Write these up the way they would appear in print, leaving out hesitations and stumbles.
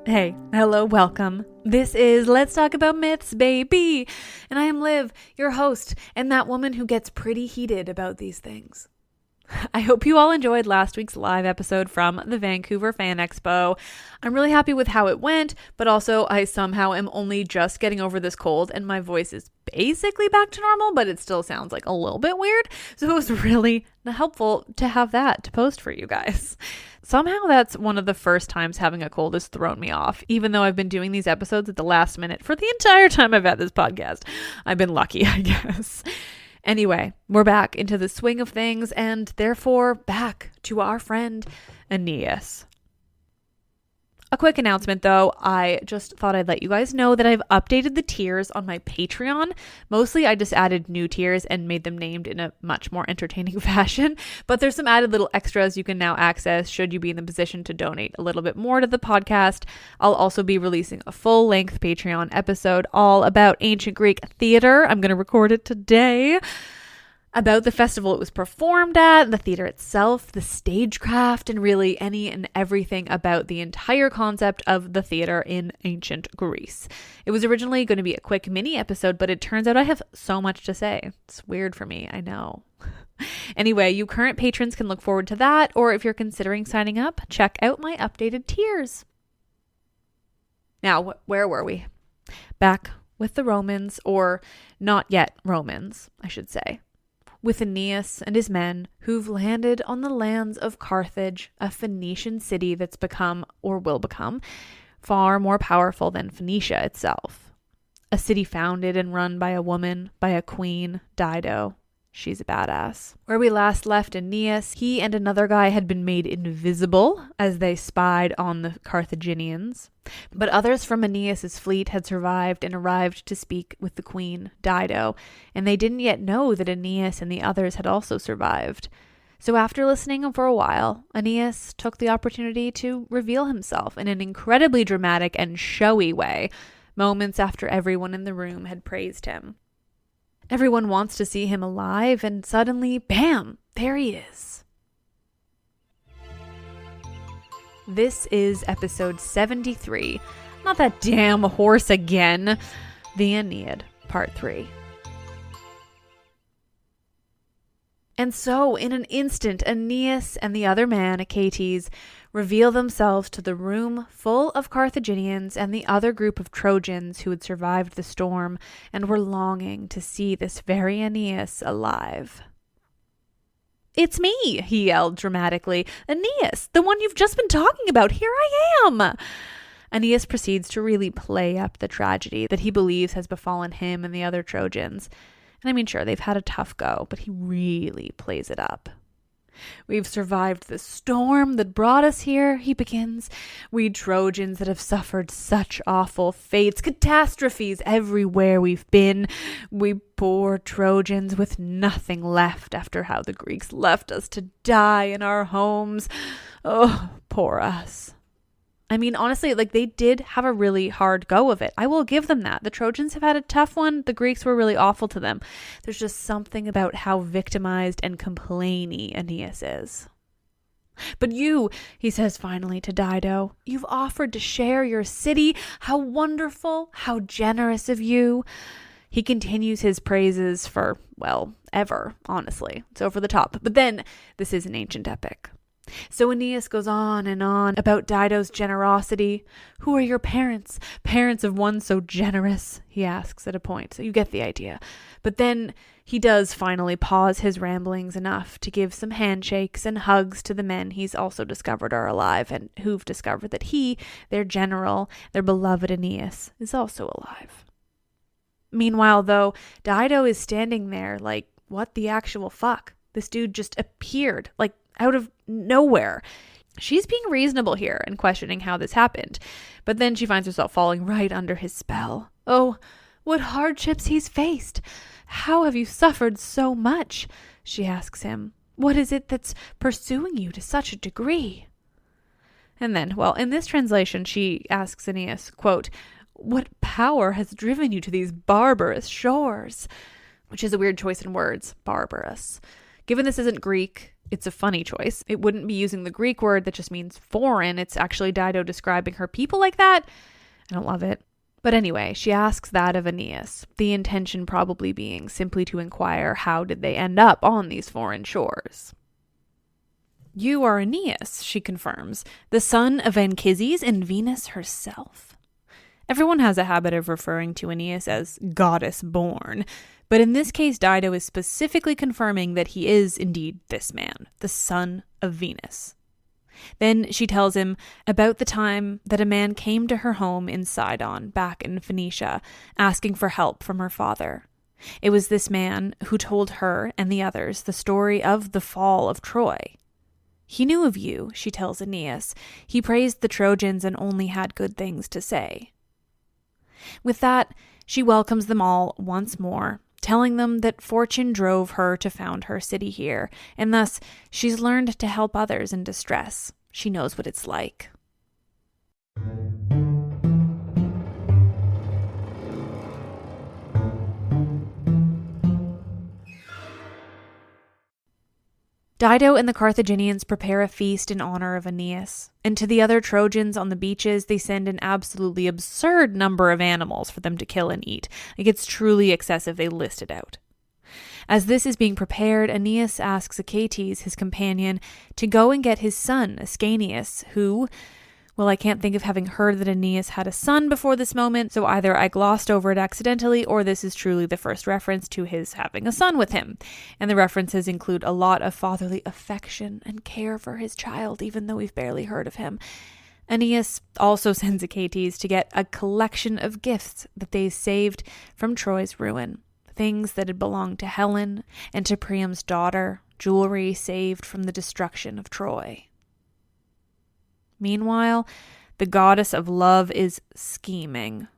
Hey, hello, welcome. This is Let's Talk About Myths, baby. And I am Liv, your host, and that woman who gets pretty heated about these things. I hope you all enjoyed last week's live episode from the Vancouver Fan Expo. I'm really happy with how it went, but also I somehow am only just getting over this cold and my voice is basically back to normal, but it still sounds like a little bit weird. So it was really helpful to have that to post for you guys. Somehow that's one of the first times having a cold has thrown me off, even though I've been doing these episodes at the last minute for the entire time I've had this podcast. I've been lucky, I guess. Anyway, we're back into the swing of things and therefore back to our friend Aeneas. A quick announcement though, I just thought I'd let you guys know that I've updated the tiers on my Patreon. Mostly I just added new tiers and made them named in a much more entertaining fashion, but there's some added little extras you can now access should you be in the position to donate a little bit more to the podcast. I'll also be releasing a full-length Patreon episode all about ancient Greek theater. I'm going to record it today. About the festival it was performed at, the theater itself, the stagecraft, and really any and everything about the entire concept of the theater in ancient Greece. It was originally going to be a quick mini episode, but it turns out I have so much to say. It's weird for me, I know. Anyway, you current patrons can look forward to that, or if you're considering signing up, check out my updated tiers. Now, where were we? Back with the Romans, or not yet Romans, I should say. With Aeneas and his men who've landed on the lands of Carthage, a Phoenician city that's become, or will become, far more powerful than Phoenicia itself. A city founded and run by a woman, by a queen, Dido. She's a badass. Where we last left Aeneas, he and another guy had been made invisible as they spied on the Carthaginians. But others from Aeneas's fleet had survived and arrived to speak with the queen, Dido, and they didn't yet know that Aeneas and the others had also survived. So after listening for a while, Aeneas took the opportunity to reveal himself in an incredibly dramatic and showy way, moments after everyone in the room had praised him. Everyone wants to see him alive, and suddenly, bam, there he is. This is episode 73. Not that damn horse again. The Aeneid, part 3. And so, in an instant, Aeneas and the other man, Achates, reveal themselves to the room full of Carthaginians and the other group of Trojans who had survived the storm and were longing to see this very Aeneas alive. "It's me," he yelled dramatically. "Aeneas, the one you've just been talking about. Here I am." Aeneas proceeds to really play up the tragedy that he believes has befallen him and the other Trojans. And I mean, sure, they've had a tough go, but he really plays it up. "We've survived the storm that brought us here," he begins. "We Trojans that have suffered such awful fates, catastrophes everywhere we've been. We poor Trojans with nothing left after how the Greeks left us to die in our homes. Oh, poor us." I mean, honestly, they did have a really hard go of it. I will give them that. The Trojans have had a tough one. The Greeks were really awful to them. There's just something about how victimized and complainy Aeneas is. "But you," he says finally to Dido, "you've offered to share your city. How wonderful, how generous of you." He continues his praises for, well, ever, honestly. It's over the top. But then, this is an ancient epic. So Aeneas goes on and on about Dido's generosity. "Who are your parents? Parents of one so generous?" he asks at a point. So you get the idea. But then he does finally pause his ramblings enough to give some handshakes and hugs to the men he's also discovered are alive and who've discovered that he, their general, their beloved Aeneas, is also alive. Meanwhile, though, Dido is standing there like, what the actual fuck? This dude just appeared, out of nowhere. She's being reasonable here and questioning how this happened, but then she finds herself falling right under his spell. "Oh, what hardships he's faced! How have you suffered so much?" she asks him. "What is it that's pursuing you to such a degree?" And then, in this translation, she asks Aeneas, quote, "What power has driven you to these barbarous shores?" Which is a weird choice in words, barbarous. Given this isn't Greek, it's a funny choice. It wouldn't be using the Greek word that just means foreign. It's actually Dido describing her people like that. I don't love it. But anyway, she asks that of Aeneas, the intention probably being simply to inquire how did they end up on these foreign shores. You are Aeneas, she confirms, the son of Anchises and Venus herself. Everyone has a habit of referring to Aeneas as goddess-born, but in this case Dido is specifically confirming that he is indeed this man, the son of Venus. Then she tells him about the time that a man came to her home in Sidon, back in Phoenicia, asking for help from her father. It was this man who told her and the others the story of the fall of Troy. He knew of you, she tells Aeneas. He praised the Trojans and only had good things to say. With that, she welcomes them all once more, telling them that fortune drove her to found her city here, and thus she's learned to help others in distress. She knows what it's like. Dido and the Carthaginians prepare a feast in honor of Aeneas, and to the other Trojans on the beaches, they send an absolutely absurd number of animals for them to kill and eat. Like, it's truly excessive. They list it out. As this is being prepared, Aeneas asks Achates, his companion, to go and get his son, Ascanius, who, well, I can't think of having heard that Aeneas had a son before this moment, so either I glossed over it accidentally, or this is truly the first reference to his having a son with him. And the references include a lot of fatherly affection and care for his child, even though we've barely heard of him. Aeneas also sends Achates to get a collection of gifts that they saved from Troy's ruin, things that had belonged to Helen and to Priam's daughter, jewelry saved from the destruction of Troy. Meanwhile, the goddess of love is scheming.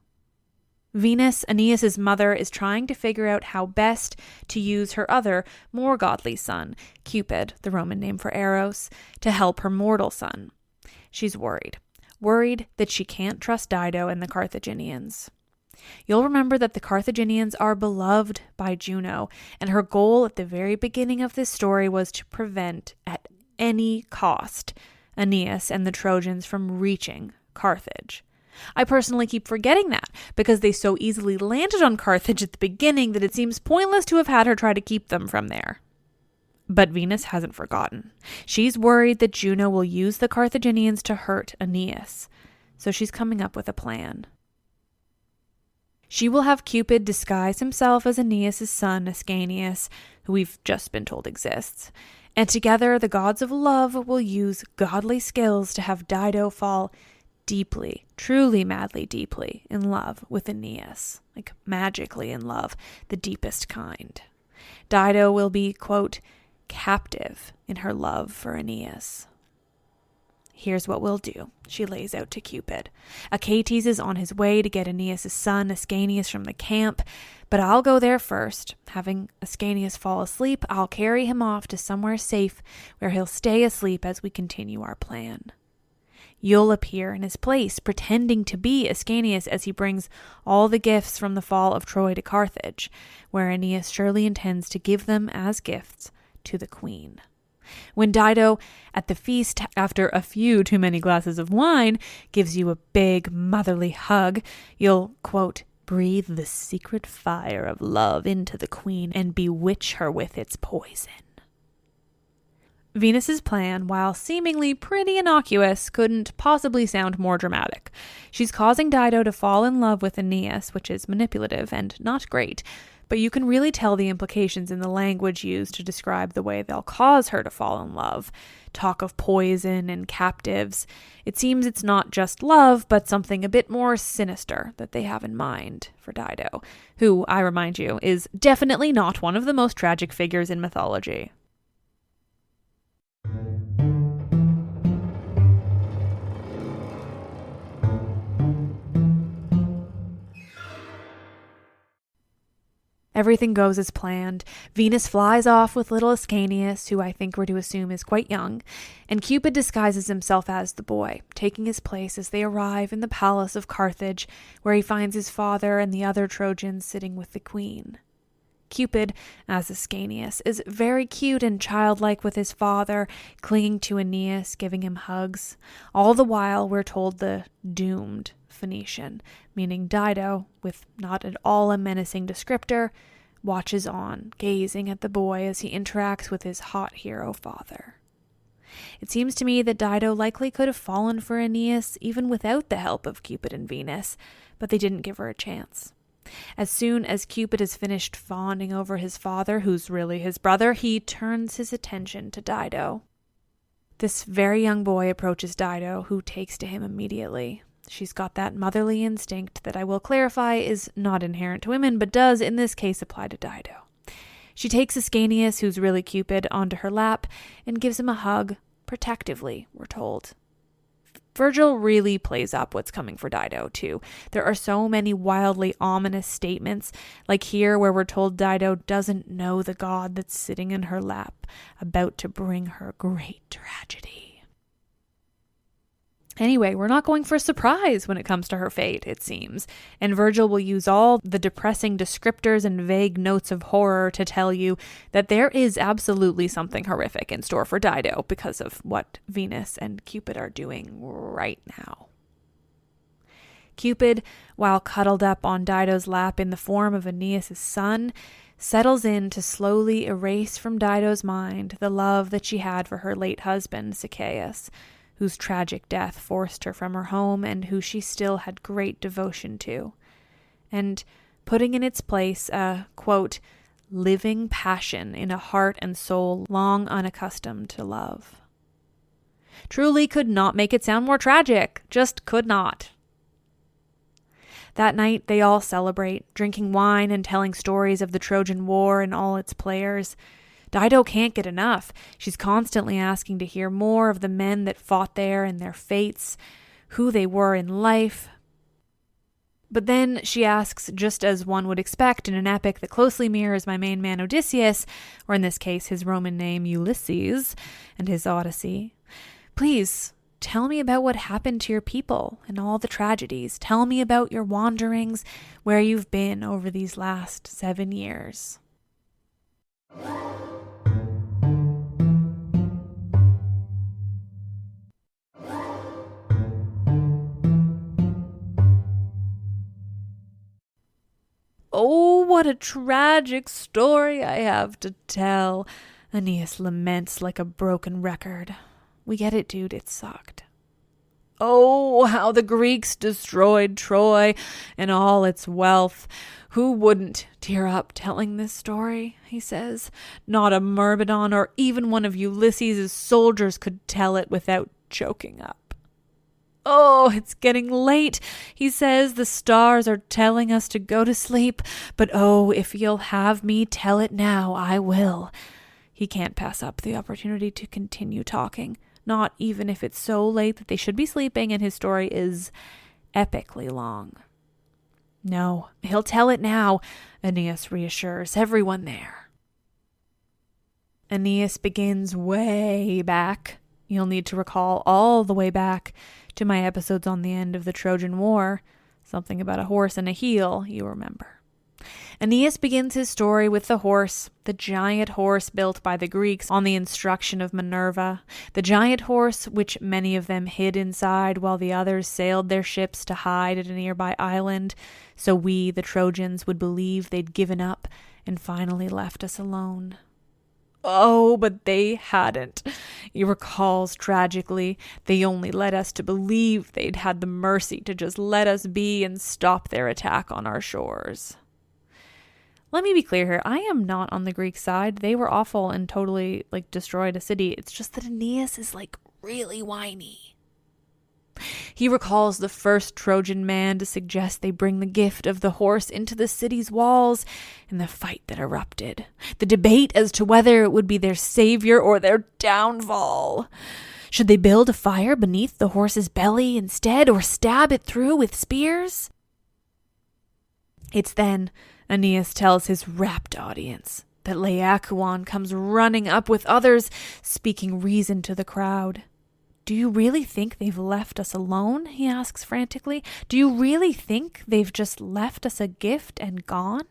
Venus, Aeneas' mother, is trying to figure out how best to use her other, more godly son, Cupid, the Roman name for Eros, to help her mortal son. She's worried that she can't trust Dido and the Carthaginians. You'll remember that the Carthaginians are beloved by Juno, and her goal at the very beginning of this story was to prevent, at any cost, Aeneas and the Trojans from reaching Carthage. I personally keep forgetting that, because they so easily landed on Carthage at the beginning that it seems pointless to have had her try to keep them from there. But Venus hasn't forgotten. She's worried that Juno will use the Carthaginians to hurt Aeneas, so she's coming up with a plan. She will have Cupid disguise himself as Aeneas' son, Ascanius, who we've just been told exists, and together the gods of love will use godly skills to have Dido fall deeply, truly madly deeply in love with Aeneas, like magically in love, the deepest kind. Dido will be, quote, captive in her love for Aeneas. Here's what we'll do, she lays out to Cupid. Achates is on his way to get Aeneas' son, Ascanius, from the camp, but I'll go there first. Having Ascanius fall asleep, I'll carry him off to somewhere safe where he'll stay asleep as we continue our plan. You'll appear in his place, pretending to be Ascanius as he brings all the gifts from the fall of Troy to Carthage, where Aeneas surely intends to give them as gifts to the queen. When Dido, at the feast, after a few too many glasses of wine, gives you a big motherly hug, you'll, quote, breathe the secret fire of love into the queen and bewitch her with its poison. Venus's plan, while seemingly pretty innocuous, couldn't possibly sound more dramatic. She's causing Dido to fall in love with Aeneas, which is manipulative and not great, but you can really tell the implications in the language used to describe the way they'll cause her to fall in love. Talk of poison and captives. It seems it's not just love, but something a bit more sinister that they have in mind for Dido, who, I remind you, is definitely not one of the most tragic figures in mythology. Everything goes as planned. Venus flies off with little Ascanius, who I think we're to assume is quite young, and Cupid disguises himself as the boy, taking his place as they arrive in the palace of Carthage, where he finds his father and the other Trojans sitting with the queen. Cupid, as Ascanius, is very cute and childlike with his father, clinging to Aeneas, giving him hugs. All the while, we're told the doomed Phoenician, meaning Dido, with not at all a menacing descriptor, watches on, gazing at the boy as he interacts with his hot hero father. It seems to me that Dido likely could have fallen for Aeneas even without the help of Cupid and Venus, but they didn't give her a chance. As soon as Cupid has finished fawning over his father, who's really his brother, he turns his attention to Dido. This very young boy approaches Dido, who takes to him immediately. She's got that motherly instinct that I will clarify is not inherent to women, but does in this case apply to Dido. She takes Ascanius, who's really Cupid, onto her lap and gives him a hug, protectively, we're told. Virgil really plays up what's coming for Dido, too. There are so many wildly ominous statements, like here where we're told Dido doesn't know the god that's sitting in her lap, about to bring her great tragedy. Anyway, we're not going for a surprise when it comes to her fate, it seems, and Virgil will use all the depressing descriptors and vague notes of horror to tell you that there is absolutely something horrific in store for Dido because of what Venus and Cupid are doing right now. Cupid, while cuddled up on Dido's lap in the form of Aeneas' son, settles in to slowly erase from Dido's mind the love that she had for her late husband, Sichaeus, whose tragic death forced her from her home and who she still had great devotion to, and putting in its place a, quote, living passion in a heart and soul long unaccustomed to love. Truly could not make it sound more tragic, just could not. That night they all celebrate, drinking wine and telling stories of the Trojan War and all its players. Dido can't get enough. She's constantly asking to hear more of the men that fought there and their fates, who they were in life. But then she asks, just as one would expect in an epic that closely mirrors my main man Odysseus, or in this case his Roman name Ulysses, and his Odyssey, please tell me about what happened to your people and all the tragedies. Tell me about your wanderings, where you've been over these last 7 years. Oh, what a tragic story I have to tell. Aeneas laments like a broken record. We get it, dude. It sucked. Oh, how the Greeks destroyed Troy and all its wealth. Who wouldn't tear up telling this story, he says. Not a Myrmidon or even one of Ulysses' soldiers could tell it without choking up. Oh, it's getting late, he says. The stars are telling us to go to sleep. But oh, if you'll have me tell it now, I will. He can't pass up the opportunity to continue talking, not even if it's so late that they should be sleeping and his story is epically long. No, he'll tell it now, Aeneas reassures everyone there. Aeneas begins way back. You'll need to recall all the way back to my episodes on the end of the Trojan War. Something about a horse and a heel, you remember. Aeneas begins his story with the horse, the giant horse built by the Greeks on the instruction of Minerva, the giant horse which many of them hid inside while the others sailed their ships to hide at a nearby island, so we, the Trojans, would believe they'd given up and finally left us alone. Oh, but they hadn't. He recalls tragically, they only led us to believe they'd had the mercy to just let us be and stop their attack on our shores. Let me be clear here. I am not on the Greek side. They were awful and totally, destroyed a city. It's just that Aeneas is, really whiny. He recalls the first Trojan man to suggest they bring the gift of the horse into the city's walls, and the fight that erupted. The debate as to whether it would be their savior or their downfall. Should they build a fire beneath the horse's belly instead, or stab it through with spears? It's then Aeneas tells his rapt audience that Laocoon comes running up with others, speaking reason to the crowd. Do you really think they've left us alone? He asks frantically. Do you really think they've just left us a gift and gone?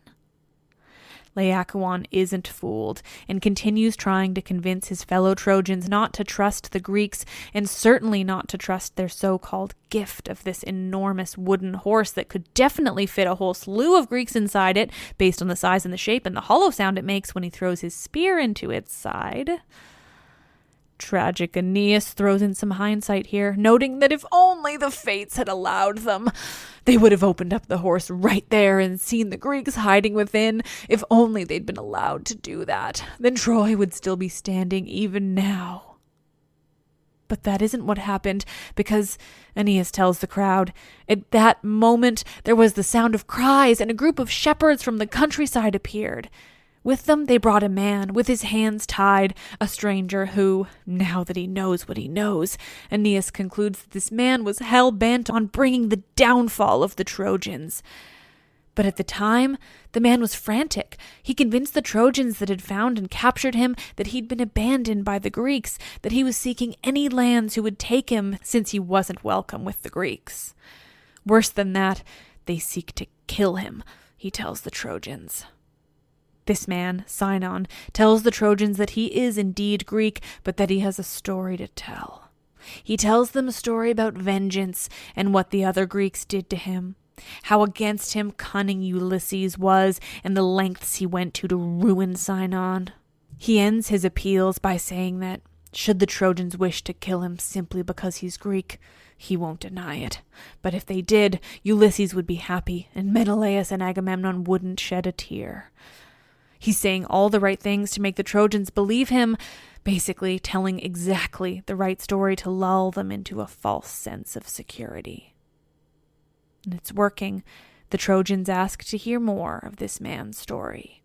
Laocoon isn't fooled and continues trying to convince his fellow Trojans not to trust the Greeks and certainly not to trust their so-called gift of this enormous wooden horse that could definitely fit a whole slew of Greeks inside it based on the size and the shape and the hollow sound it makes when he throws his spear into its side. Tragic Aeneas throws in some hindsight here, noting that if only the fates had allowed them, they would have opened up the horse right there and seen the Greeks hiding within. If only they'd been allowed to do that, then Troy would still be standing even now. But that isn't what happened, because Aeneas tells the crowd, at that moment there was the sound of cries, and a group of shepherds from the countryside appeared. With them they brought a man with his hands tied, a stranger who, now that he knows what he knows, Aeneas concludes that this man was hell-bent on bringing the downfall of the Trojans. But at the time, the man was frantic. He convinced the Trojans that had found and captured him that he'd been abandoned by the Greeks, that he was seeking any lands who would take him since he wasn't welcome with the Greeks. Worse than that, they seek to kill him, he tells the Trojans. This man, Sinon, tells the Trojans that he is indeed Greek, but that he has a story to tell. He tells them a story about vengeance and what the other Greeks did to him, how against him cunning Ulysses was, and the lengths he went to ruin Sinon. He ends his appeals by saying that, should the Trojans wish to kill him simply because he's Greek, he won't deny it. But if they did, Ulysses would be happy, and Menelaus and Agamemnon wouldn't shed a tear. He's saying all the right things to make the Trojans believe him, basically telling exactly the right story to lull them into a false sense of security. And it's working. The Trojans ask to hear more of this man's story.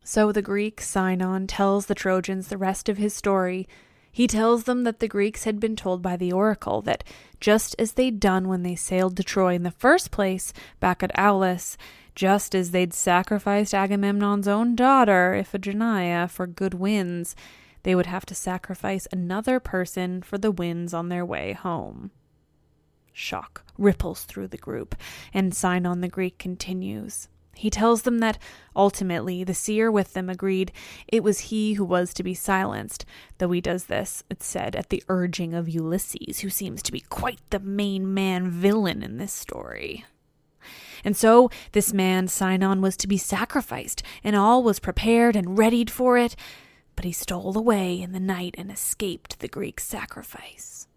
So the Greek Sinon tells the Trojans the rest of his story. He tells them that the Greeks had been told by the oracle that, just as they'd done when they sailed to Troy in the first place, back at Aulis, just as they'd sacrificed Agamemnon's own daughter, Iphigenia, for good winds, they would have to sacrifice another person for the winds on their way home. Shock ripples through the group, and Sinon the Greek continues. He tells them that, ultimately, the seer with them agreed it was he who was to be silenced, though he does this, it's said, at the urging of Ulysses, who seems to be quite the main man villain in this story. And so, this man, Sinon, was to be sacrificed, and all was prepared and readied for it, but he stole away in the night and escaped the Greek sacrifice.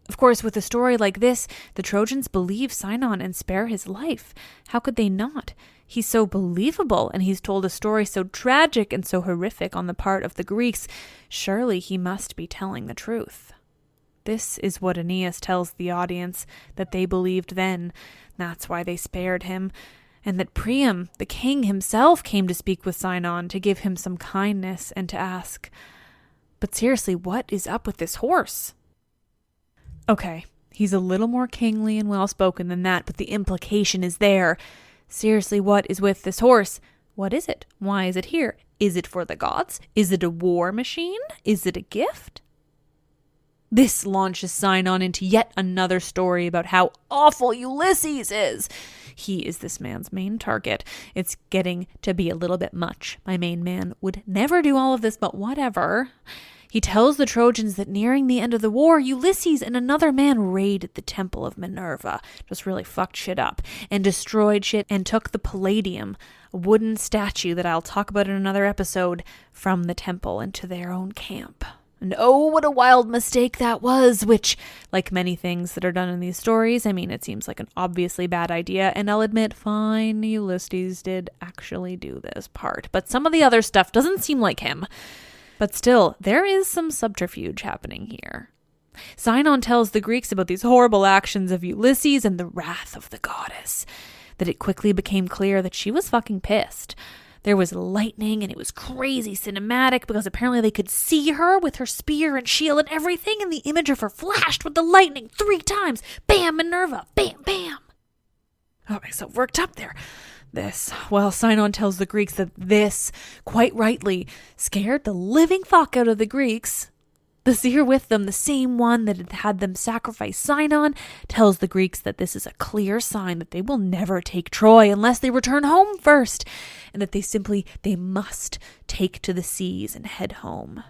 Of course, with a story like this, the Trojans believe Sinon and spare his life. How could they not? He's so believable, and he's told a story so tragic and so horrific on the part of the Greeks. Surely he must be telling the truth. This is what Aeneas tells the audience, that they believed then. That's why they spared him. And that Priam, the king himself, came to speak with Sinon to give him some kindness and to ask, but seriously, what is up with this horse? Okay, he's a little more kingly and well-spoken than that, but the implication is there. Seriously, what is with this horse? What is it? Why is it here? Is it for the gods? Is it a war machine? Is it a gift? This launches Sinon into yet another story about how awful Ulysses is. He is this man's main target. It's getting to be a little bit much. My main man would never do all of this, but whatever. He tells the Trojans that nearing the end of the war, Ulysses and another man raided the temple of Minerva, just really fucked shit up, and destroyed shit and took the Palladium, a wooden statue that I'll talk about in another episode, from the temple into their own camp. And oh, what a wild mistake that was, which, like many things that are done in these stories, I mean, it seems like an obviously bad idea, and I'll admit, fine, Ulysses did actually do this part, but some of the other stuff doesn't seem like him. But still, there is some subterfuge happening here. Sinon tells the Greeks about these horrible actions of Ulysses and the wrath of the goddess, that it quickly became clear that she was fucking pissed. There was lightning, and it was crazy cinematic because apparently they could see her with her spear and shield and everything, and the image of her flashed with the lightning 3 times. Bam, Minerva, bam, bam. Oh, I'm so worked up there. Sinon tells the Greeks that this, quite rightly, scared the living fuck out of the Greeks. The seer with them, the same one that had had them sacrifice Sinon, tells the Greeks that this is a clear sign that they will never take Troy unless they return home first, and that they must take to the seas and head home.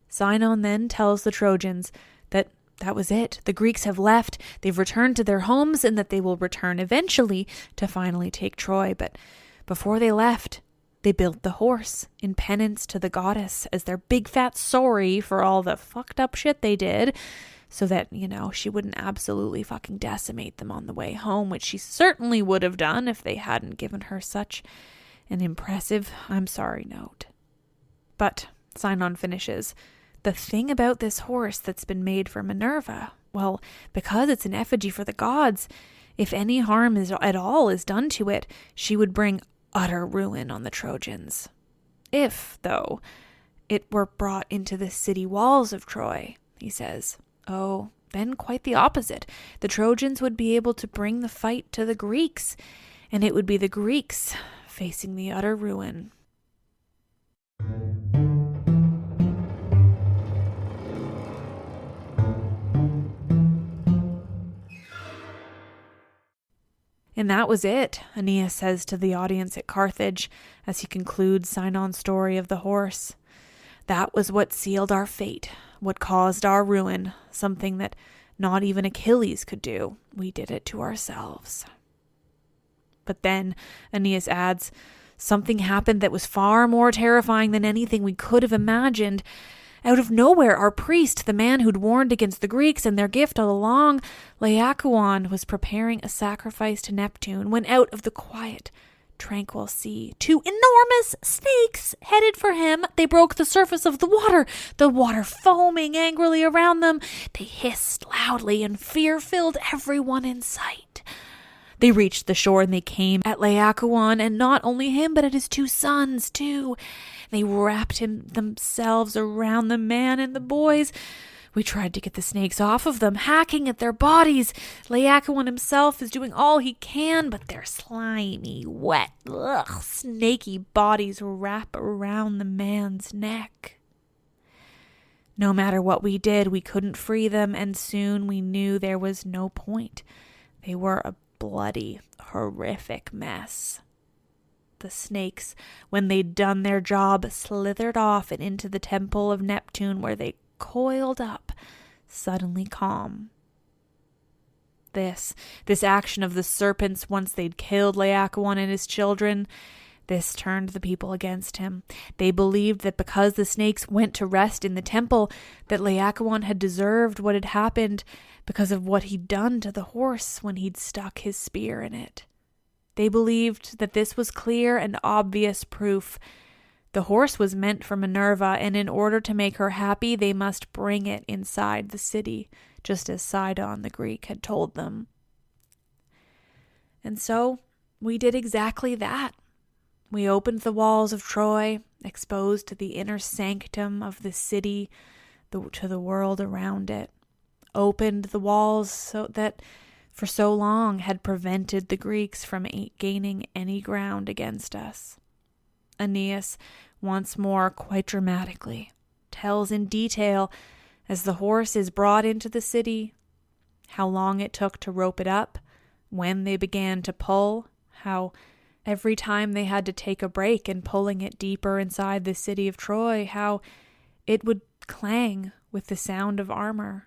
Sinon then tells the Trojans that was it. The Greeks have left, they've returned to their homes, and that they will return eventually to finally take Troy. But before they left, they built the horse in penance to the goddess as their big fat sorry for all the fucked up shit they did, so that, she wouldn't absolutely fucking decimate them on the way home, which she certainly would have done if they hadn't given her such an impressive I'm sorry note. But Sinon finishes, the thing about this horse that's been made for Minerva, well, because it's an effigy for the gods, if any harm at all is done to it, she would bring utter ruin on the Trojans. If, though, it were brought into the city walls of Troy, he says, then quite the opposite. The Trojans would be able to bring the fight to the Greeks, and it would be the Greeks facing the utter ruin. And that was it, Aeneas says to the audience at Carthage as he concludes Sinon's story of the horse. That was what sealed our fate, what caused our ruin, something that not even Achilles could do. We did it to ourselves. But then, Aeneas adds, something happened that was far more terrifying than anything we could have imagined. Out of nowhere, our priest, the man who'd warned against the Greeks and their gift all along, LXXIII, was preparing a sacrifice to Neptune when out of the quiet, tranquil sea, two enormous snakes headed for him. They broke the surface of the water foaming angrily around them. They hissed loudly, and fear filled everyone in sight. They reached the shore, and they came at LXXIII, and not only him, but at his two sons, too. They wrapped themselves around the man and the boys. We tried to get the snakes off of them, hacking at their bodies. LXXIII himself is doing all he can, but their slimy, wet, snaky bodies wrap around the man's neck. No matter what we did, we couldn't free them, and soon we knew there was no point. They were a bloody, horrific mess. The snakes, when they'd done their job, slithered off and into the temple of Neptune, where they coiled up, suddenly calm. This action of the serpents, once they'd killed LXXIII and his children, this turned the people against him. They believed that because the snakes went to rest in the temple, that LXXIII had deserved what had happened because of what he'd done to the horse when he'd stuck his spear in it. They believed that this was clear and obvious proof. The horse was meant for Minerva, and in order to make her happy, they must bring it inside the city, just as Sidon the Greek had told them. And so we did exactly that. We opened the walls of Troy, exposed to the inner sanctum of the city, to the world around it. Opened the walls so that for so long had prevented the Greeks from gaining any ground against us. Aeneas, once more, quite dramatically, tells in detail, as the horse is brought into the city, how long it took to rope it up, when they began to pull, how every time they had to take a break in pulling it deeper inside the city of Troy, how it would clang with the sound of armor,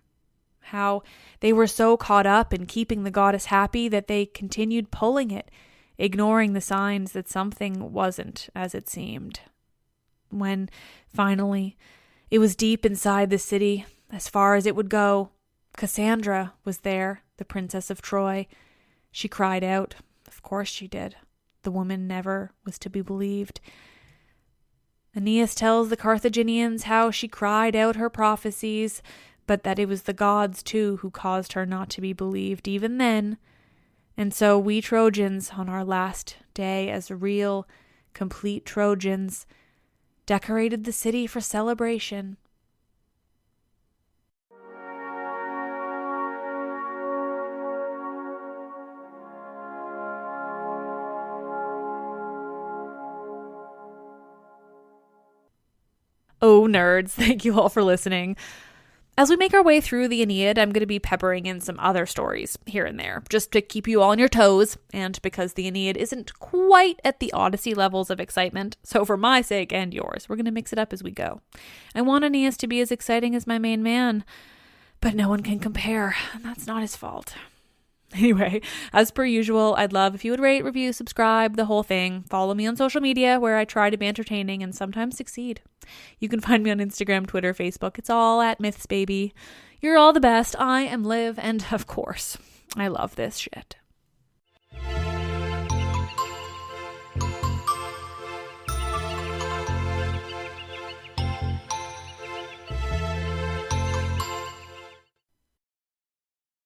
how they were so caught up in keeping the goddess happy that they continued pulling it, ignoring the signs that something wasn't as it seemed. When, finally, it was deep inside the city, as far as it would go, Cassandra was there, the princess of Troy. She cried out. Of course she did. The woman never was to be believed. Aeneas tells the Carthaginians how she cried out her prophecies, but that it was the gods, too, who caused her not to be believed even then. And so we Trojans, on our last day as real, complete Trojans, decorated the city for celebration. So nerds, thank you all for listening. As we make our way through the Aeneid, I'm going to be peppering in some other stories here and there, just to keep you all on your toes, and because the Aeneid isn't quite at the Odyssey levels of excitement, so for my sake and yours, we're going to mix it up as we go. I want Aeneas to be as exciting as my main man, but no one can compare, and that's not his fault. Anyway, as per usual, I'd love if you would rate, review, subscribe, the whole thing. Follow me on social media where I try to be entertaining and sometimes succeed. You can find me on Instagram, Twitter, Facebook. It's all at Myths Baby. You're all the best. I am Liv, and of course, I love this shit.